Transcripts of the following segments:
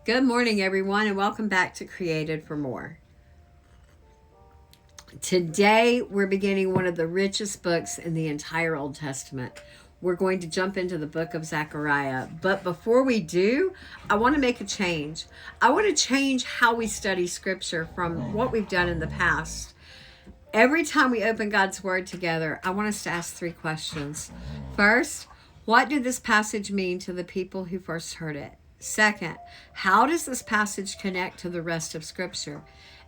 Good morning, everyone, and welcome back to Created for More. Today, we're beginning one of the richest books in the entire Old Testament. We're going to jump into the book of Zechariah. But before we do, I want to make a change. I want to change how we study Scripture from what we've done in the past. Every time we open God's Word together, I want us to ask 3 questions. First, what did this passage mean to the people who first heard it? Second, how does this passage connect to the rest of Scripture?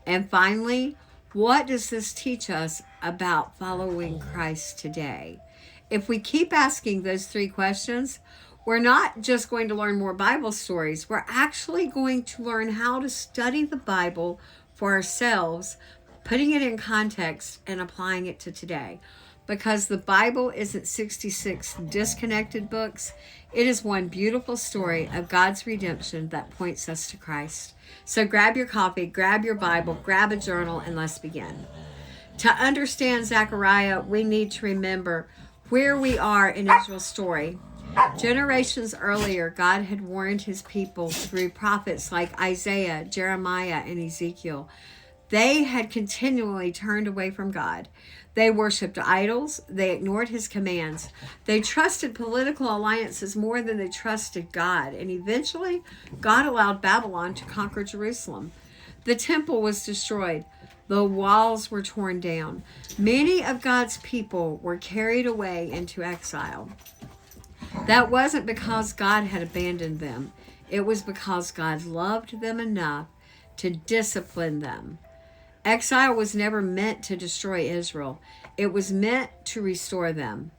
And finally, what does this teach us about following Christ today? If we keep asking those 3 questions, we're not just going to learn more Bible stories. We're actually going to learn how to study the Bible for ourselves, putting it in context and applying it to today. Because the Bible isn't 66 disconnected books. It is one beautiful story of God's redemption that points us to Christ. So grab your coffee, grab your Bible, grab a journal, and let's begin. To understand Zechariah, we need to remember where we are in Israel's story. Generations earlier, God had warned his people through prophets like Isaiah, Jeremiah, and Ezekiel. They had continually turned away from God. They worshipped idols. They ignored his commands. They trusted political alliances more than they trusted God. And eventually, God allowed Babylon to conquer Jerusalem. The temple was destroyed. The walls were torn down. Many of God's people were carried away into exile. That wasn't because God had abandoned them. It was because God loved them enough to discipline them. Exile was never meant to destroy Israel. It was meant to restore them.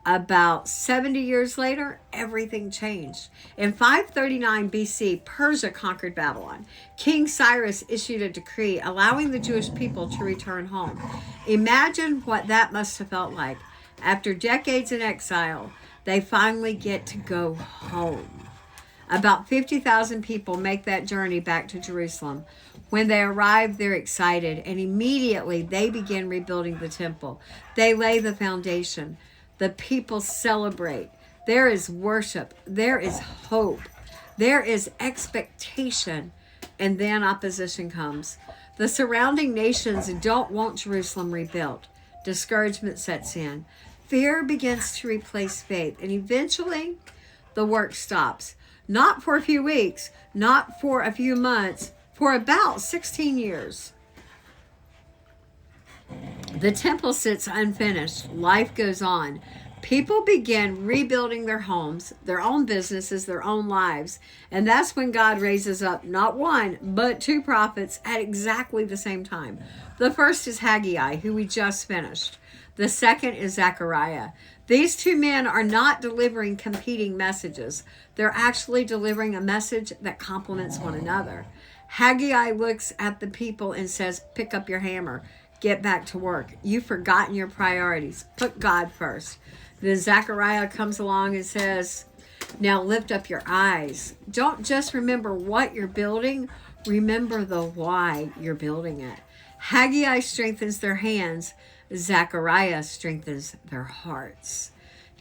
About 70 years later, everything changed. In 539 BC, Persia conquered Babylon. King Cyrus issued a decree allowing the Jewish people to return home. Imagine what that must have felt like. After decades in exile, they finally get to go home. About 50,000 people make that journey back to Jerusalem. When they arrive, they're excited, and immediately they begin rebuilding the temple. They lay the foundation. The people celebrate. There is worship. There is hope. There is expectation. And then opposition comes. The surrounding nations don't want Jerusalem rebuilt. Discouragement sets in. Fear begins to replace faith, and eventually the work stops. Not for a few weeks, not for a few months, for about 16 years. The temple sits unfinished. Life goes on. People begin rebuilding their homes, their own businesses, their own lives. And that's when God raises up not 1, but 2 prophets at exactly the same time. The first is Haggai, who we just finished. The second is Zechariah. These 2 men are not delivering competing messages. They're actually delivering a message that complements one another. Haggai looks at the people and says, pick up your hammer, get back to work. You've forgotten your priorities. Put God first. Then Zechariah comes along and says, now lift up your eyes. Don't just remember what you're building, remember the why you're building it. Haggai strengthens their hands. Zechariah strengthens their hearts.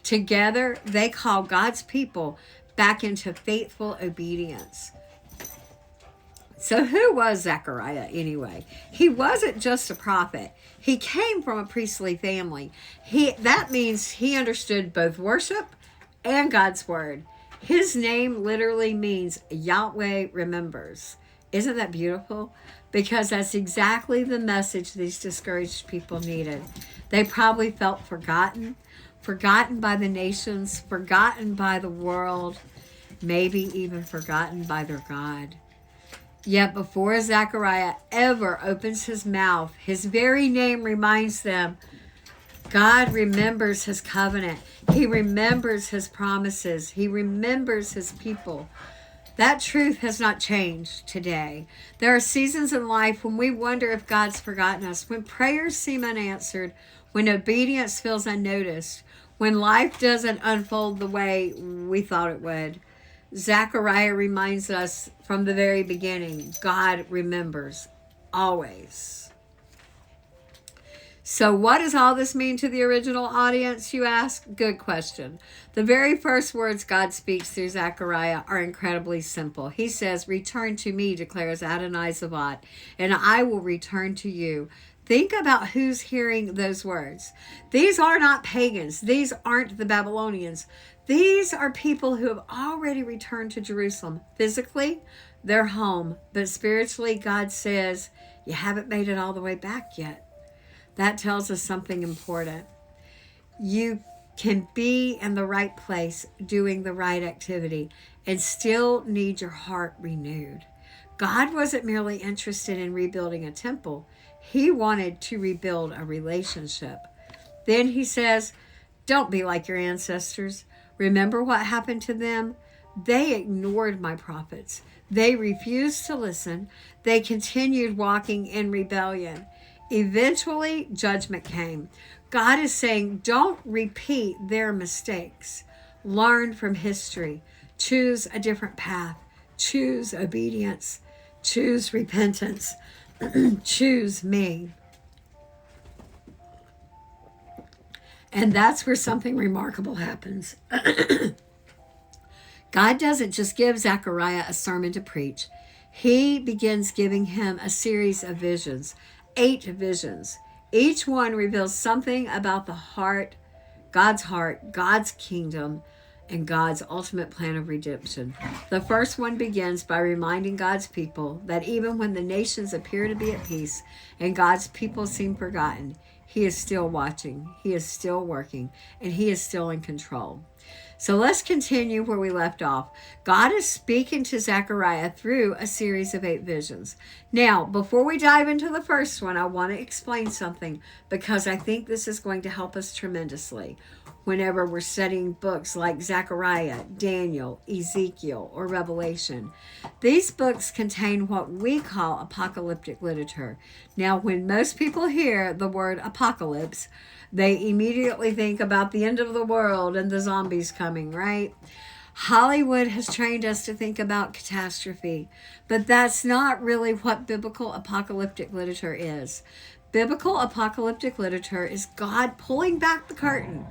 Together, they call God's people back into faithful obedience. So who was Zechariah anyway? He wasn't just a prophet. He came from a priestly family. That means he understood both worship and God's word. His name literally means Yahweh remembers. Isn't that beautiful? Because that's exactly the message these discouraged people needed. They probably felt forgotten by the nations, forgotten by the world, maybe even forgotten by their God. Yet before Zechariah ever opens his mouth, his very name reminds them, God remembers his covenant. He remembers his promises. He remembers his people. That truth has not changed today. There are seasons in life when we wonder if God's forgotten us, when prayers seem unanswered, when obedience feels unnoticed, when life doesn't unfold the way we thought it would. Zechariah reminds us from the very beginning, God remembers always. So what does all this mean to the original audience, you ask? Good question. The very first words God speaks through Zechariah are incredibly simple. He says, "Return to me, declares Adonai Sabaoth, and I will return to you." Think about who's hearing those words. These are not pagans. These aren't the Babylonians. These are people who have already returned to Jerusalem. Physically, they're home. But spiritually, God says, you haven't made it all the way back yet. That tells us something important. You can be in the right place doing the right activity and still need your heart renewed. God wasn't merely interested in rebuilding a temple. He wanted to rebuild a relationship. Then he says, don't be like your ancestors. Remember what happened to them? They ignored my prophets. They refused to listen. They continued walking in rebellion. Eventually, judgment came. God is saying, don't repeat their mistakes. Learn from history. Choose a different path. Choose obedience. Choose repentance. Choose me. And that's where something remarkable happens. God doesn't just give Zechariah a sermon to preach. He begins giving him a series of visions, 8 visions. Each one reveals something about the heart, God's kingdom, and God's ultimate plan of redemption. The first one begins by reminding God's people that even when the nations appear to be at peace and God's people seem forgotten, He is still watching, He is still working, and He is still in control. So let's continue where we left off. God is speaking to Zechariah through a series of 8 visions. Now, before we dive into the first one, I want to explain something because I think this is going to help us tremendously whenever we're studying books like Zechariah, Daniel, Ezekiel, or Revelation. These books contain what we call apocalyptic literature. Now, when most people hear the word apocalypse, they immediately think about the end of the world and the zombies coming, right? Hollywood has trained us to think about catastrophe, but that's not really what biblical apocalyptic literature is. Biblical apocalyptic literature is God pulling back the curtain.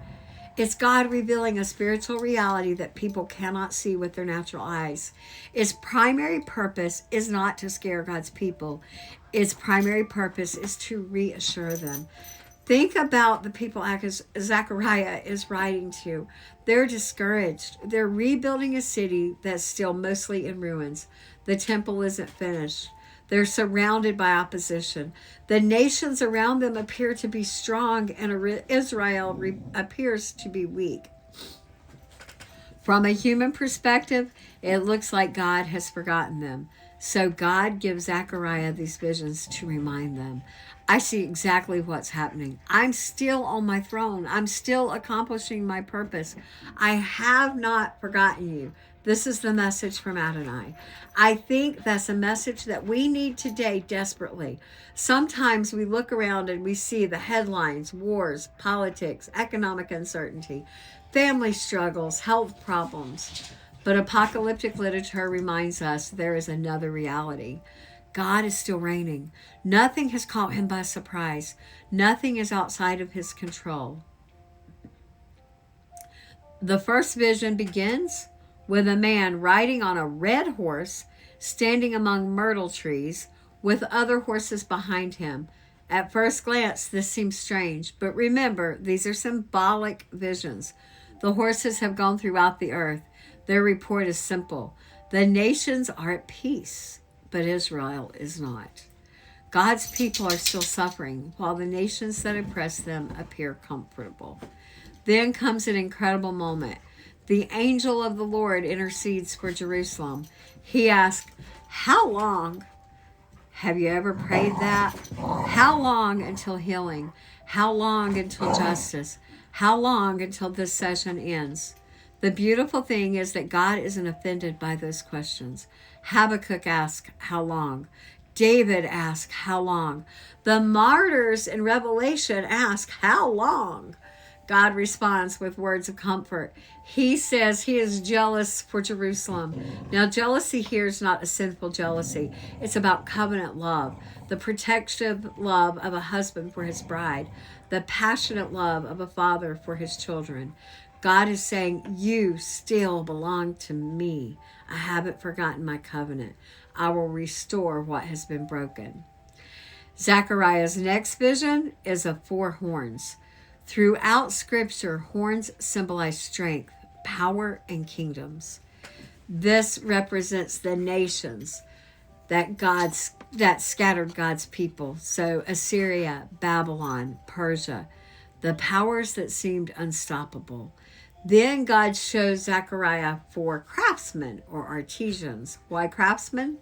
It's God revealing a spiritual reality that people cannot see with their natural eyes. Its primary purpose is not to scare God's people. Its primary purpose is to reassure them. Think about the people Zechariah is writing to. They're discouraged. They're rebuilding a city that's still mostly in ruins. The temple isn't finished. They're surrounded by opposition. The nations around them appear to be strong, and Israel appears to be weak. From a human perspective, it looks like God has forgotten them. So God gives Zechariah these visions to remind them. I see exactly what's happening. I'm still on my throne. I'm still accomplishing my purpose. I have not forgotten you. This is the message from Adonai. I think that's a message that we need today desperately. Sometimes we look around and we see the headlines, wars, politics, economic uncertainty, family struggles, health problems. But apocalyptic literature reminds us there is another reality. God is still reigning. Nothing has caught him by surprise. Nothing is outside of his control. The first vision begins with a man riding on a red horse, standing among myrtle trees, with other horses behind him. At first glance, this seems strange, but remember, these are symbolic visions. The horses have gone throughout the earth. Their report is simple. The nations are at peace, but Israel is not. God's people are still suffering, while the nations that oppress them appear comfortable. Then comes an incredible moment. The angel of the Lord intercedes for Jerusalem. He asks, how long? Have you ever prayed that? How long until healing? How long until justice? How long until this session ends? The beautiful thing is that God isn't offended by those questions. Habakkuk asks, how long? David asks, how long? The martyrs in Revelation ask, how long? God responds with words of comfort. He says he is jealous for Jerusalem. Now, jealousy here is not a sinful jealousy. It's about covenant love, the protective love of a husband for his bride, the passionate love of a father for his children. God is saying, you still belong to me. I haven't forgotten my covenant. I will restore what has been broken. Zechariah's next vision is of 4 horns. Throughout Scripture, horns symbolize strength, power, and kingdoms. This represents the nations that scattered God's people. So Assyria, Babylon, Persia, the powers that seemed unstoppable. Then God shows Zechariah 4 craftsmen or artisans. Why craftsmen?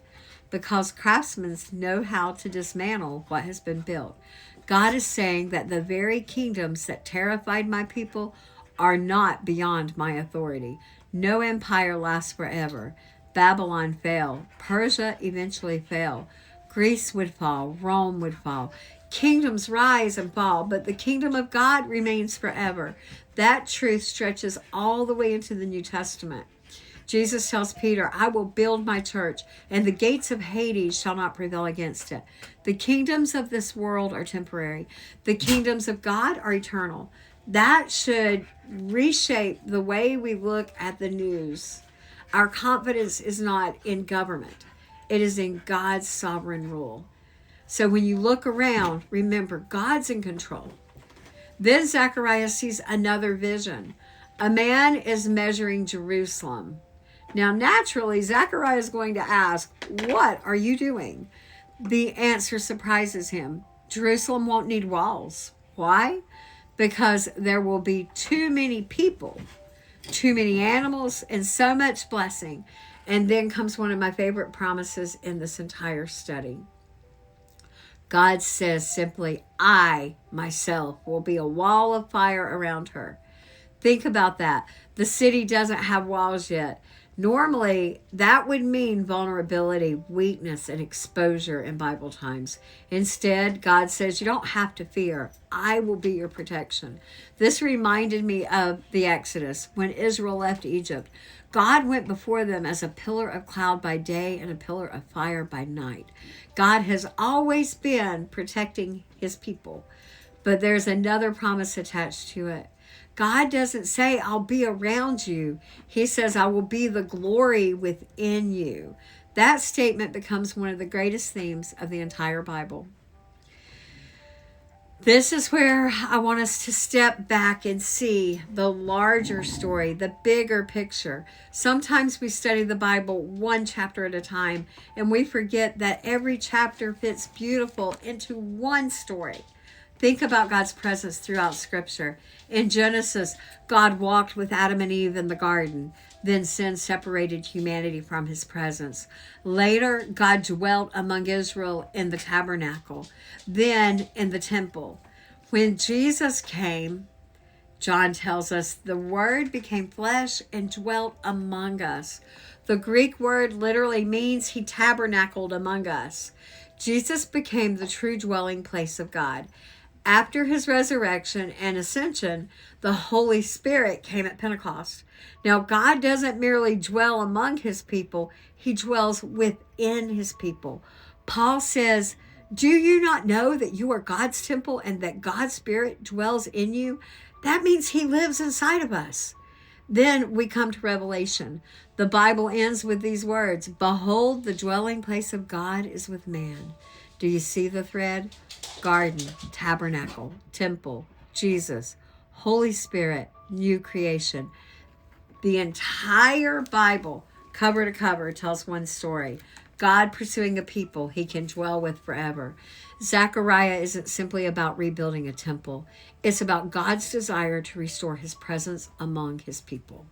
Because craftsmen know how to dismantle what has been built. God is saying that the very kingdoms that terrified my people are not beyond my authority. No empire lasts forever. Babylon fell. Persia eventually fell. Greece would fall. Rome would fall. Kingdoms rise and fall, but the kingdom of God remains forever. That truth stretches all the way into the New Testament. Jesus tells Peter, I will build my church, and the gates of Hades shall not prevail against it. The kingdoms of this world are temporary. The kingdoms of God are eternal. That should reshape the way we look at the news. Our confidence is not in government. It is in God's sovereign rule. So when you look around, remember, God's in control. Then Zechariah sees another vision. A man is measuring Jerusalem. Now, naturally, Zechariah is going to ask, what are you doing? The answer surprises him. Jerusalem won't need walls. Why? Because there will be too many people, too many animals, and so much blessing. And then comes one of my favorite promises in this entire study. God says simply, I, myself, will be a wall of fire around her. Think about that. The city doesn't have walls yet. Normally, that would mean vulnerability, weakness, and exposure in Bible times. Instead, God says, you don't have to fear. I will be your protection. This reminded me of the Exodus, when Israel left Egypt. God went before them as a pillar of cloud by day and a pillar of fire by night. God has always been protecting his people. But there's another promise attached to it. God doesn't say, I'll be around you. He says, I will be the glory within you. That statement becomes one of the greatest themes of the entire Bible. This is where I want us to step back and see the larger story, the bigger picture. Sometimes we study the Bible one chapter at a time, and we forget that every chapter fits beautiful into one story. Think about God's presence throughout Scripture. In Genesis, God walked with Adam and Eve in the garden. Then sin separated humanity from his presence. Later, God dwelt among Israel in the tabernacle, then in the temple. When Jesus came, John tells us, the Word became flesh and dwelt among us. The Greek word literally means he tabernacled among us. Jesus became the true dwelling place of God. After his resurrection and ascension, the Holy Spirit came at Pentecost. Now, God doesn't merely dwell among his people, he dwells within his people. Paul says, do you not know that you are God's temple and that God's Spirit dwells in you? That means he lives inside of us. Then we come to Revelation. The Bible ends with these words, behold, the dwelling place of God is with man. Do you see the thread? Garden, tabernacle, temple, Jesus, Holy Spirit, new creation. The entire Bible, cover to cover, tells one story. God pursuing a people he can dwell with forever. Zechariah isn't simply about rebuilding a temple. It's about God's desire to restore his presence among his people.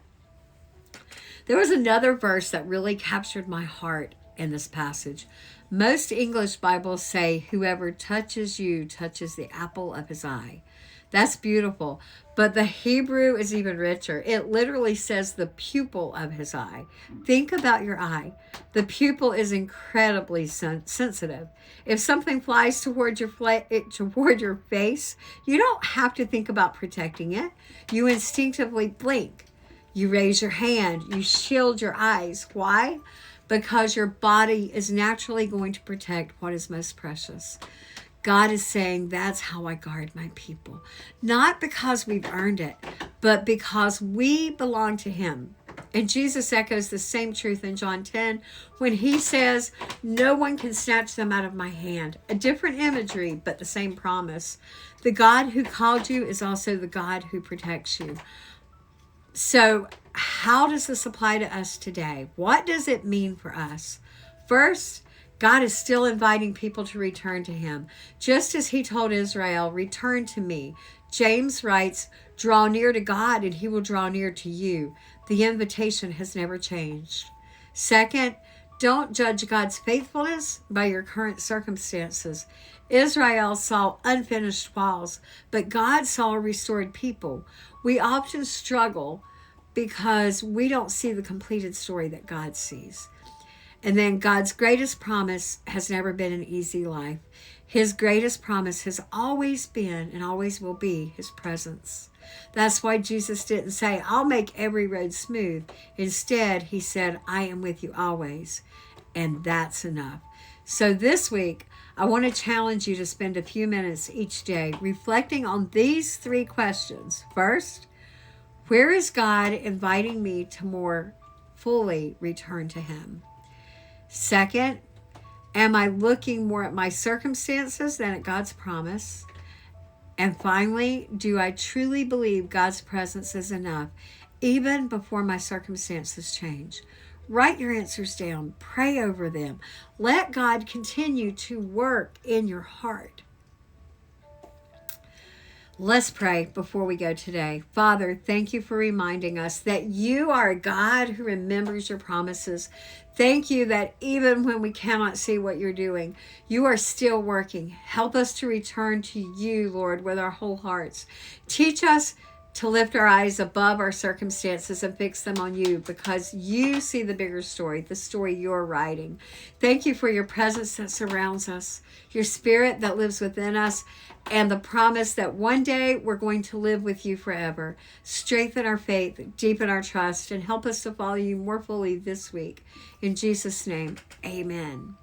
There was another verse that really captured my heart in this passage. Most English Bibles say, whoever touches you touches the apple of his eye. That's beautiful. But the Hebrew is even richer. It literally says the pupil of his eye. Think about your eye. The pupil is incredibly sensitive. If something flies toward your face, you don't have to think about protecting it. You instinctively blink. You raise your hand. You shield your eyes. Why? Because your body is naturally going to protect what is most precious. God is saying, that's how I guard my people. Not because we've earned it, but because we belong to him. And Jesus echoes the same truth in John 10 when he says, no one can snatch them out of my hand. A different imagery, but the same promise. The God who called you is also the God who protects you. So how does this apply to us today? What does it mean for us? First, God is still inviting people to return to him. Just as he told Israel, return to me. James writes, draw near to God and he will draw near to you. The invitation has never changed. Second, don't judge God's faithfulness by your current circumstances. Israel saw unfinished walls, but God saw a restored people. We often struggle because we don't see the completed story that God sees. And then God's greatest promise has never been an easy life. His greatest promise has always been and always will be his presence. That's why Jesus didn't say, I'll make every road smooth. Instead, he said, I am with you always. And that's enough. So this week, I want to challenge you to spend a few minutes each day reflecting on these 3 questions. First, where is God inviting me to more fully return to him? Second, am I looking more at my circumstances than at God's promise? And finally, do I truly believe God's presence is enough, even before my circumstances change? Write your answers down. Pray over them. Let God continue to work in your heart. Let's pray before we go today. Father, thank you for reminding us that you are a God who remembers your promises. Thank you that even when we cannot see what you're doing, you are still working. Help us to return to you, Lord, with our whole hearts. Teach us to lift our eyes above our circumstances and fix them on you, because you see the bigger story, the story you're writing. Thank you for your presence that surrounds us, your spirit that lives within us, and the promise that one day we're going to live with you forever. Strengthen our faith, deepen our trust, and help us to follow you more fully this week. In Jesus' name, amen.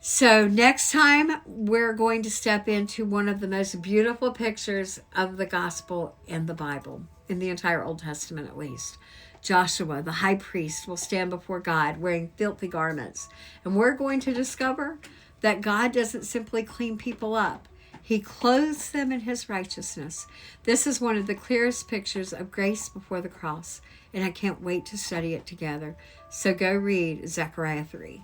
So next time, we're going to step into one of the most beautiful pictures of the gospel in the Bible, in the entire Old Testament at least. Joshua, the high priest, will stand before God wearing filthy garments. And we're going to discover that God doesn't simply clean people up. He clothes them in his righteousness. This is one of the clearest pictures of grace before the cross, and I can't wait to study it together. So go read Zechariah 3.